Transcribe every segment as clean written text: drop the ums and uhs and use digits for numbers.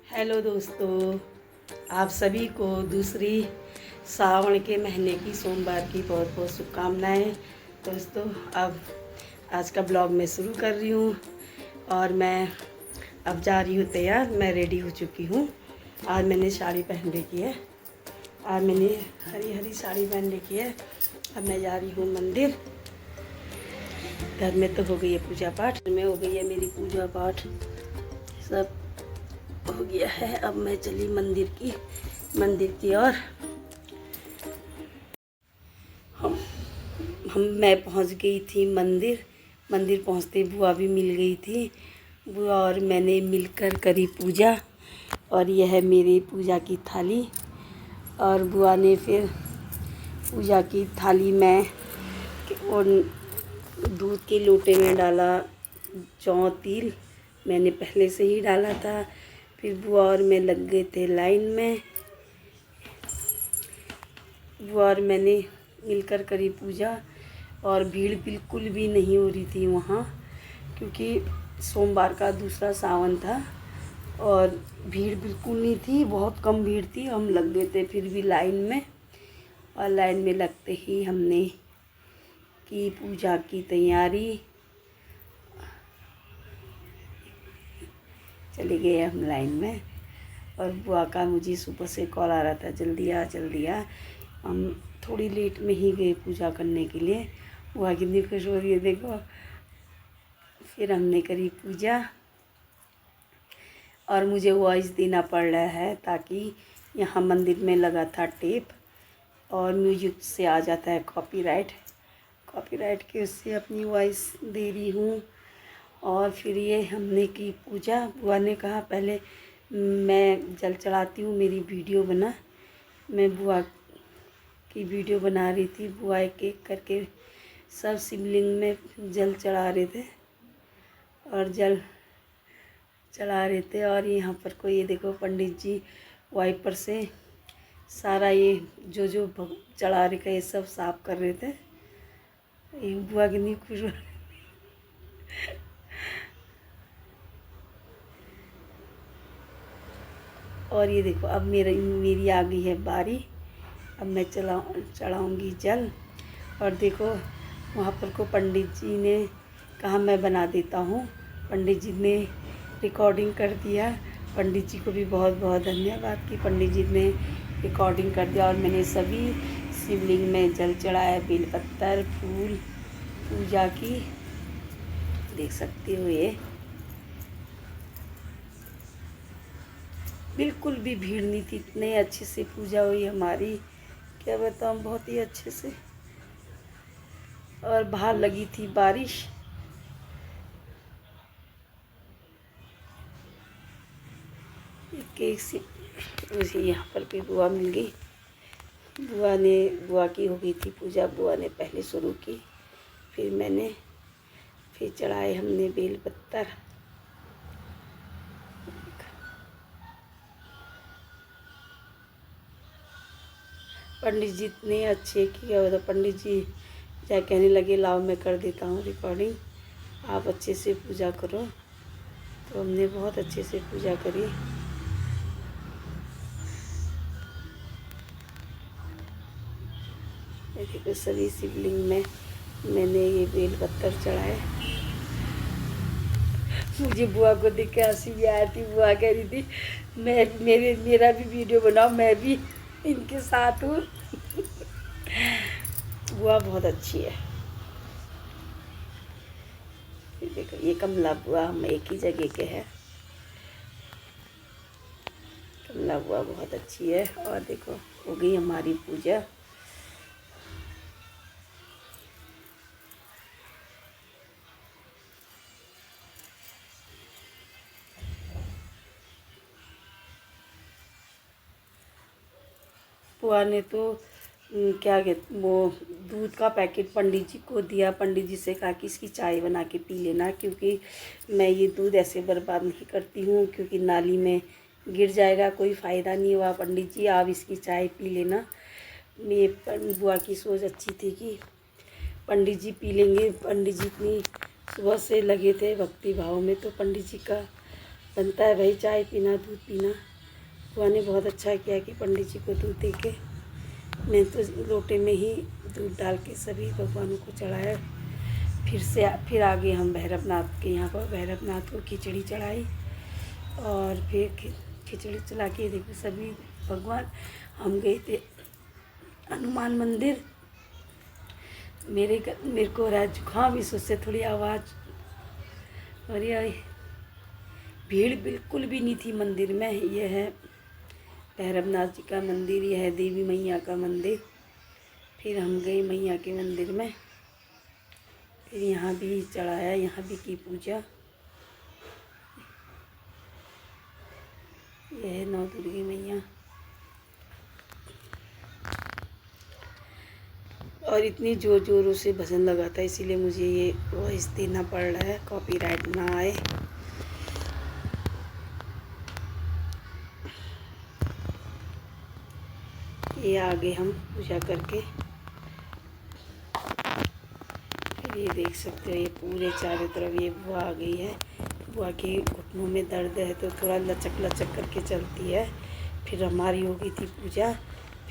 Hello दोस्तों, आप सभी को दूसरी सावन के महीने की सोमवार की बहुत बहुत शुभकामनाएं। दोस्तों, अब आज का ब्लॉग मैं शुरू कर रही हूँ और मैं अब जा रही हूँ तैयार। मैं रेडी हो चुकी हूँ। आज मैंने साड़ी पहन रखी है। आज मैंने हरी हरी साड़ी पहन रखी है। अब मैं जा रही हूँ मंदिर। घर में तो हो गई है पूजा पाठ, घर में हो गई है मेरी पूजा पाठ, सब हो गया है। अब मैं चली मंदिर की ओर। मैं पहुंच गई थी मंदिर पहुंचते बुआ भी मिल गई थी। बुआ और मैंने मिलकर करी पूजा, और यह है मेरी पूजा की थाली। और बुआ ने फिर पूजा की थाली में और दूध के लोटे में डाला जौ तिल। मैंने पहले से ही डाला था। फिर बुआ और मैं लग गए थे लाइन में। बुआ और मैंने मिलकर करी पूजा, और भीड़ बिल्कुल भी नहीं हो रही थी वहाँ, क्योंकि सोमवार का दूसरा सावन था और भीड़ बिल्कुल नहीं थी। बहुत कम भीड़ थी। हम लग गए थे फिर भी लाइन में, और लाइन में लगते ही हमने की पूजा की तैयारी। चले गए हम लाइन में। और बुआ का मुझे सुबह से कॉल आ रहा था, जल्दी आ जल्दी आ। हम थोड़ी लेट में ही गए पूजा करने के लिए। बुआ कितनी खुश हो रही है देखो। फिर हमने करी पूजा, और मुझे वॉइस देना पड़ रहा है ताकि यहाँ मंदिर में लगा था टेप, और म्यूजिक से आ जाता है कॉपीराइट के, उससे अपनी वॉइस दे रही हूँ। और फिर ये हमने की पूजा। बुआ ने कहा पहले मैं जल चढ़ाती हूँ, मेरी वीडियो बना। मैं बुआ की वीडियो बना रही थी। बुआ एक एक करके सब शिवलिंग में जल चढ़ा रहे थे, और जल चढ़ा रहे थे। और यहाँ पर को ये देखो पंडित जी वाइपर से सारा ये जो चढ़ा रखा ये सब साफ कर रहे थे। ये बुआ कितनी खुश हो। और ये देखो अब मेरी आ गई है बारी। अब मैं चढ़ाऊँगी जल। और देखो वहाँ पर को पंडित जी ने कहा मैं बना देता हूँ। पंडित जी ने रिकॉर्डिंग कर दिया। पंडित जी को भी बहुत बहुत धन्यवाद कि पंडित जी ने रिकॉर्डिंग कर दिया। और मैंने सभी शिवलिंग में जल चढ़ाया, बेलपत्तर, फूल, पूजा की। देख सकते हो ये बिल्कुल भी भीड़ नहीं थी। इतने अच्छे से पूजा हुई हमारी, क्या बताऊँ, बहुत ही अच्छे से। और बाहर लगी थी बारिश। केक से मुझे यहाँ पर भी बुआ मिल गई। बुआ की हो गई थी पूजा। बुआ ने पहले शुरू की, फिर मैंने, फिर चढ़ाए हमने बेलपत्तर। पंडित जी इतने अच्छे किया हुआ था। पंडित जी क्या कहने लगे, लाओ मैं कर देता हूँ रिकॉर्डिंग, आप अच्छे से पूजा करो। तो हमने बहुत अच्छे से पूजा करी। देखो सभी शिवलिंग में मैंने ये बेलपत्तर चढ़ाए। मुझे बुआ को देख के हंसी भी आई थी। बुआ कह रही थी मेरा भी वीडियो बनाओ, मैं भी इनके साथ हूँ। बुआ बहुत अच्छी है। देखो ये कमला बुआ, हम एक ही जगह के हैं। कमला बुआ बहुत अच्छी है। और देखो हो गई हमारी पूजा। बुआ ने तो क्या कहते वो दूध का पैकेट पंडित जी को दिया। पंडित जी से कहा कि इसकी चाय बना के पी लेना, क्योंकि मैं ये दूध ऐसे बर्बाद नहीं करती हूँ, क्योंकि नाली में गिर जाएगा, कोई फ़ायदा नहीं हुआ। पंडित जी आप इसकी चाय पी लेना। ये बुआ की सोच अच्छी थी कि पंडित जी पी लेंगे। पंडित जी इतनी सुबह से लगे थे भक्ति भाव में, तो पंडित जी का बनता है भाई चाय पीना, दूध पीना। बुआ ने बहुत अच्छा किया कि पंडित जी को दूध दे के, मैं तो लोटे में ही दूध डाल के सभी भगवानों को चढ़ाया। फिर आगे हम भैरवनाथ के यहाँ पर भैरवनाथ को खिचड़ी चढ़ाई और फिर खिचड़ी चला के देखो सभी भगवान। हम गए थे हनुमान मंदिर। मेरे को हो रहा है जुकाम, इस उससे थोड़ी आवाज़ और ये भीड़ बिल्कुल भी नहीं थी मंदिर में। यह है भैरवनाथ जी का मंदिर, यह है देवी मैया का मंदिर। फिर हम गए मैया के मंदिर में, फिर यहाँ भी चढ़ाया, यहाँ भी की पूजा। यह है नौ दुर्गे मैया। और इतनी ज़ोर ज़ोरों से भजन लगा था, इसीलिए मुझे ये वॉइस देना पड़ रहा है, कॉपीराइट ना आए। ये आगे हम पूजा करके फिर ये देख सकते हो, ये पूरे चारों तरफ ये बुआ आ गई है। बुआ के घुटनों में दर्द है तो थोड़ा लचक लचक करके चलती है। फिर हमारी हो गई थी पूजा,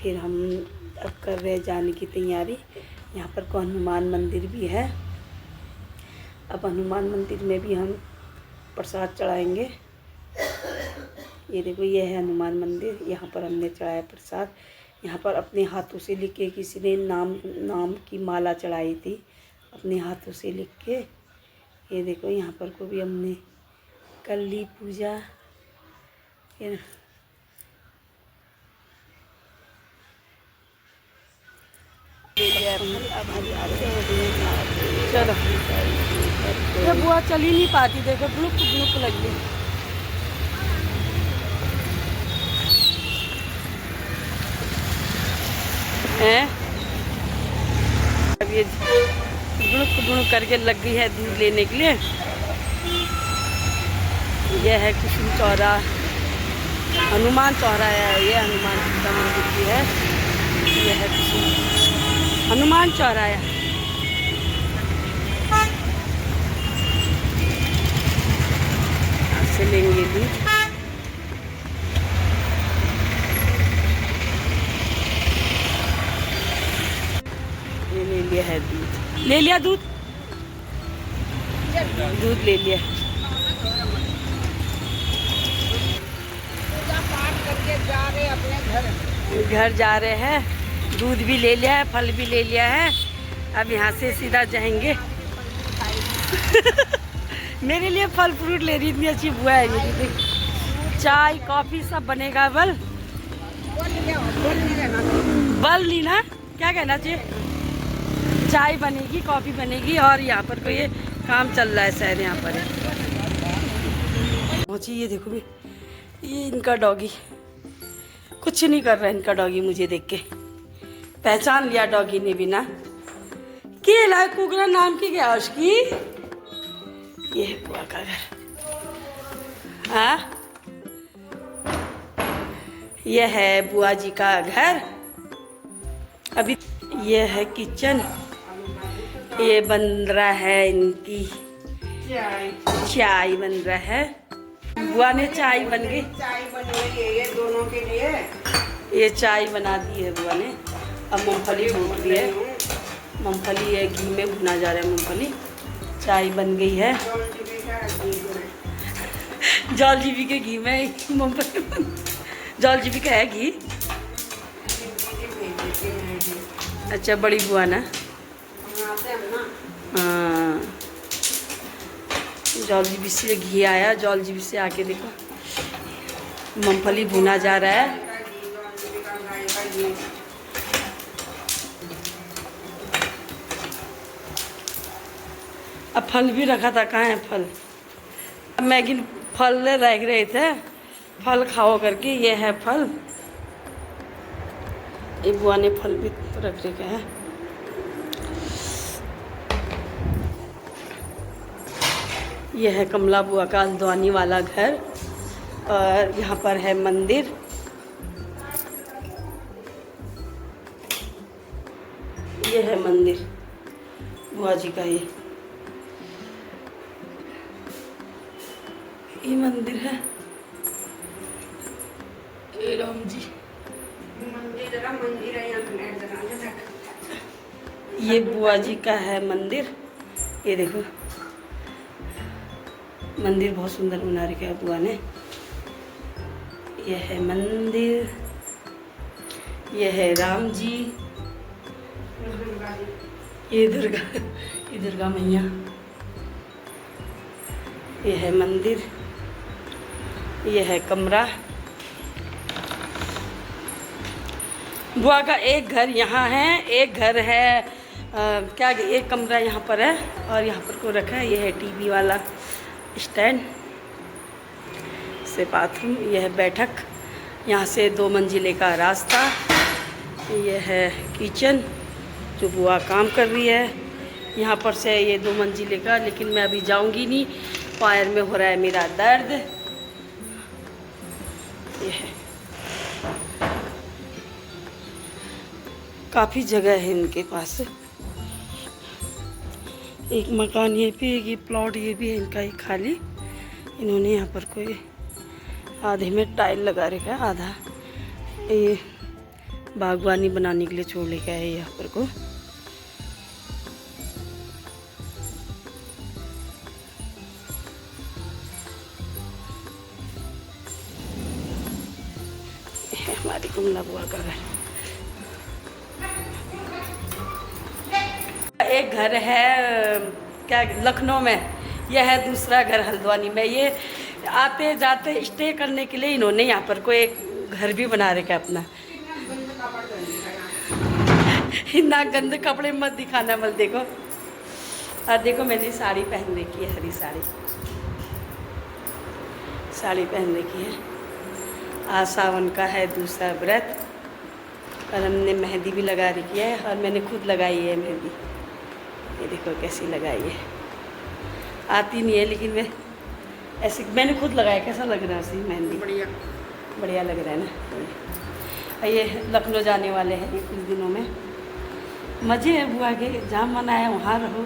फिर हम अब कर रहे जाने की तैयारी। यहाँ पर को हनुमान मंदिर भी है। अब हनुमान मंदिर में भी हम प्रसाद चढ़ाएंगे। ये देखो, ये है हनुमान मंदिर, यहाँ पर हमने चढ़ाया प्रसाद। यहाँ पर अपने हाथों से लिख के किसी ने नाम की माला चढ़ाई थी, अपने हाथों से लिख के। ये देखो, यहाँ पर को भी हमने कर ली पूजा। फिर चलो, ये बुआ चल ही नहीं पाती, देखो ब्लुक ब्लुक लग गई है। अब ये बुड़ुक बुड़ुक करके लग गई है दूध लेने के लिए। यह है कृष्ण चौरा, हनुमान चौरा है, ये हनुमान जी का मंदिर भी है। यह है हनुमान चौराया। से लेंगे दूध। ये ले लिया है दूध, ले लिया दूध, दूध ले लिया। जा रहे अपने घर जा रहे हैं। दूध भी ले लिया है, फल भी ले लिया है। अब यहाँ से सीधा जाएंगे। मेरे लिए फल फ्रूट ले रही, इतनी अच्छी बुआ है मेरी। देख, चाय कॉफ़ी सब बनेगा। बल ली ना, क्या कहना चाहिए। चाय बनेगी, कॉफ़ी बनेगी और यहाँ पर कोई ये काम चल रहा है शायद यहाँ पर। पहुँची, ये देखो भी, ये इनका डॉगी कुछ नहीं कर रहा है। इनका डॉगी मुझे देख के पहचान लिया डॉगी ने भी ना। के लाए कुकरा नाम की क्या उसकी। ये है बुआ का घर। हाँ, ये है बुआ जी का घर। अभी ये है किचन, ये बन रहा है इनकी चाय बन रहा है। बुआ ने चाय बन गई, चाय बन रही है ये दोनों के लिए। ये चाय बना दी है बुआ ने। अब मूंगफली भून रही है, मूंगफली है घी में भुना जा रहा है मूंगफली। चाय बन गई है, जौल जीबी के घी में मूंगफली। जौल जीबी का है घी। अच्छा, बड़ी बुआ ना। हाँ, जौल जीबी से घी आया। जौल जीबी से आके देखो मूंगफली भुना जा रहा है। अब फल भी रखा था, कहाँ है फल। अब मैगी फल रख रहे थे, फल खाओ करके। ये है फल, ये बुआ ने फल भी रख रखे हैं। यह है कमला बुआ का हल्द्वानी वाला घर और यहाँ पर है मंदिर। यह है मंदिर बुआ जी का। ये मंदिर है, ये राम जी। मंदिर है यहाँ। ये बुआ जी का है मंदिर, ये देखो मंदिर बहुत सुंदर बना रखा है बुआ ने। यह है मंदिर, यह है राम जी, ये दुर्गा मैया। यह है मंदिर, यह है कमरा। बुआ का एक घर यहाँ है, एक घर है क्या, एक कमरा यहाँ पर है और यहाँ पर को रखा है। यह है टीवी वाला स्टैंड, से बाथरूम, यह है बैठक, यहाँ से 2 मंजिले का रास्ता। यह है किचन जो बुआ काम कर रही है, यहाँ पर से ये 2 मंजिले का, लेकिन मैं अभी जाऊँगी नहीं, पैर में हो रहा है मेरा दर्द। यह है काफ़ी जगह है इनके पास। एक मकान ये भी, ये प्लॉट ये भी है इनका ही खाली। इन्होंने यहाँ पर कोई आधे में टाइल लगा रखा है, आधा ये बागवानी बनाने के लिए छोड़ लेके आए यहाँ पर को। हमारी कुमला बुआ का घर। एक घर है क्या लखनऊ में, यह है दूसरा घर हल्द्वानी में। ये आते जाते स्टे करने के लिए इन्होंने यहाँ पर कोई एक घर भी बना रखा है अपना। ना गंदे कपड़े मत दिखाना मत। देखो और देखो मैंने साड़ी पहन रखी है, हरी साड़ी पहन रखी है। आज सावन का है दूसरा व्रत और हमने मेहंदी भी लगा रखी है और मैंने खुद लगाई है मेहंदी। ये देखो कैसी लगाई है, आती नहीं है लेकिन मैं ऐसे मैंने खुद लगाया। कैसा लग रहा है सही मेहंदी? बढ़िया लग रहा है ना। ये लखनऊ जाने वाले हैं कुछ दिनों में। मज़े है बुआ के, जहाँ मन आया वहाँ रहो।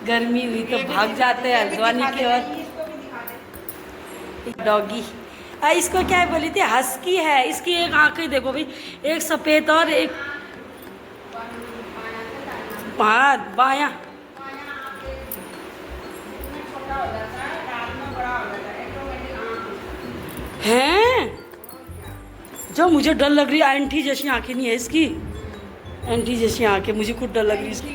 गर्मी हुई तो भाग जाते हैं हल्द्वानी की ओर। डॉगी इसको क्या है बोली थी, हस्की है। इसकी एक आँखें देखो भाई, एक सफ़ेद और एक बायां। हैं जो मुझे डर लग रही है, एंटी जैसी आंखें नहीं है इसकी, एंटी जैसी आंखें, मुझे खुद डर लग रही है इसकी।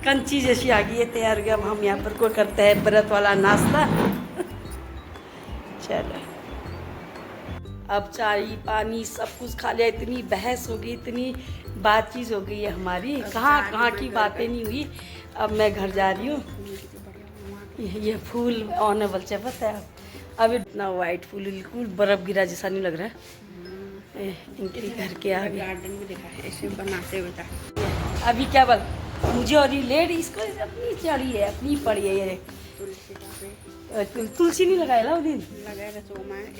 कंची जैसी आ गई है। तैयार गया, अब हम यहाँ पर कोई करते हैं व्रत वाला नाश्ता। चलो अब चाय पानी सब कुछ खा लिया। इतनी बहस हो गई, इतनी बातचीत हो गई है हमारी, कहाँ की बातें नहीं हुई। अब मैं घर जा रही हूँ। ये फूल ऑनेबल से पता है अब इतना वाइट फूल, बिल्कुल बर्फ़ गिरा जैसा नहीं लग रहा है। इनके घर के आगे गार्डन भी देखा है ऐसे बनाते हुए। अभी क्या बोल मुझे, और ये लेड इसको अपनी चढ़ी है, अपनी पड़ी है। ये तुलसी नहीं लगाया ना उस दिन,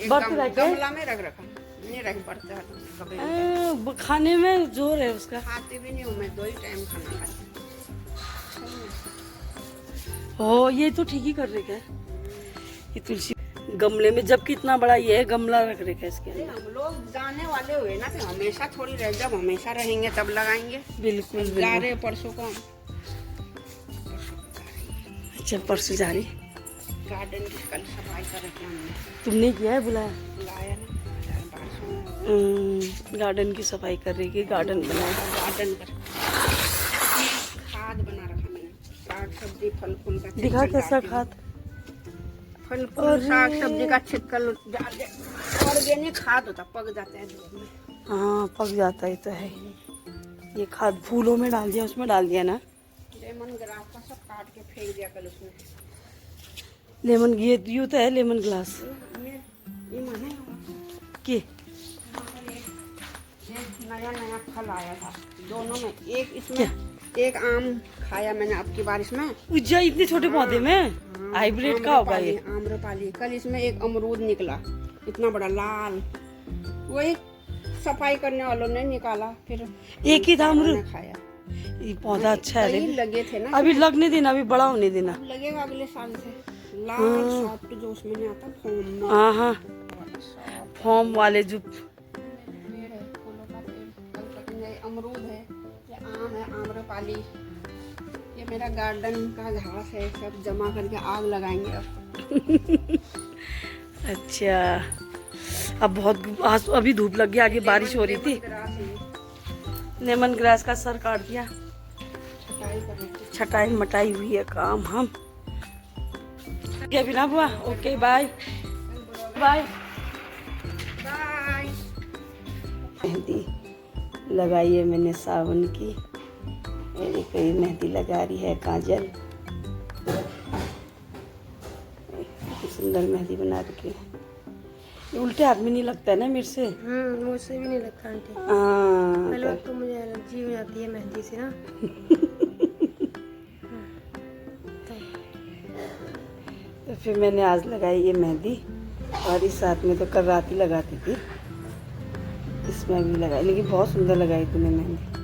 गमला में रख रखा नहीं रख पड़ता। खाने में जोर है उसका। खाती भी नहीं हूँ मैं, 2 ही टाइम खाना खाती। ओ ये तो ठीक ही कर रहे है ये तुलसी गमले में, जबकि इतना बड़ा ये है गमला रख रखा है इसके अंदर। हम लोग जाने वाले हुए ना, तो हमेशा थोड़ी रह, जब हमेशा रहेंगे तब लगाएंगे। बिल्कुल जा रहे परसों को। अच्छा परसों जा रही। गार्डन की कल सफाई कर रखी हमने। तुमने किया है? बुलाया ना गार्डन की सफाई कर रही है, गार्डन बनाया। गार्डन पर खाद बना रखा मैंने, साग सब्जी फल फूल का। दिखा कैसा खाद? फल फूल साग सब्जी का छिटकल ऑर्गेनिक खाद होता, पक जाता है धूप में। हाँ पक जाता है तो है। ये खाद फूलों में डाल दिया, उसमें डाल दिया ना। लेमन ग्रास का सब काट के फेंक दिया कल उसमें। लेमन ये यूँ तो है लेमन ग्लास ये माने के नया फल आया था दोनों में। एक इसमें एक आम खाया मैंने अब की बारिश में। उज्जा इतने छोटे पौधे में हाइब्रिड का होगा ये। आम्रपाली। कल इसमें एक अमरूद निकला इतना बड़ा लाल, वही सफाई करने वालों ने निकाला, फिर एक ही था अमरूद खाया। ये पौधा अच्छा है, लगे थे ना, अभी लगने देना, अभी बड़ा होने देना। लगेगा अगले साल से। लाल सॉफ्ट जो उसमें नहीं आता फोम में। हाँ हाँ, फॉर्म वाले जो। पेड़ है फूलों का पेड़, कल तक ये अमरूद है, ये आम है आम्रपाली, ये मेरा गार्डन का घास है, सब जमा करके आग लगाएंगे अब। अच्छा, अब बहुत आज अभी धूप लग गया, आगे बारिश हो रही थी। लेमन ग्रास का सर काट दिया, छटाई मटाई हुई है काम हम। बिना बुआ, ओके बाय बाय। बाय। मेहंदी लगाई है मैंने सावन की, मेरी कोई मेहंदी लगा रही है काजल, सुंदर मेहंदी बना रखी है। ये उल्टे हाथ में नहीं लगता है ना मेरे से। मुझसे भी नहीं लगता आंटी। हाँ, पहले वक्त तो मुझे एलर्जी हो जाती है मेहंदी से ना। तो फिर मैंने आज लगाई ये मेहंदी, और इस साथ में तो कल रात ही लगाती थी, इसमें भी लगाई, लेकिन बहुत सुंदर लगाई तूने मेहंदी।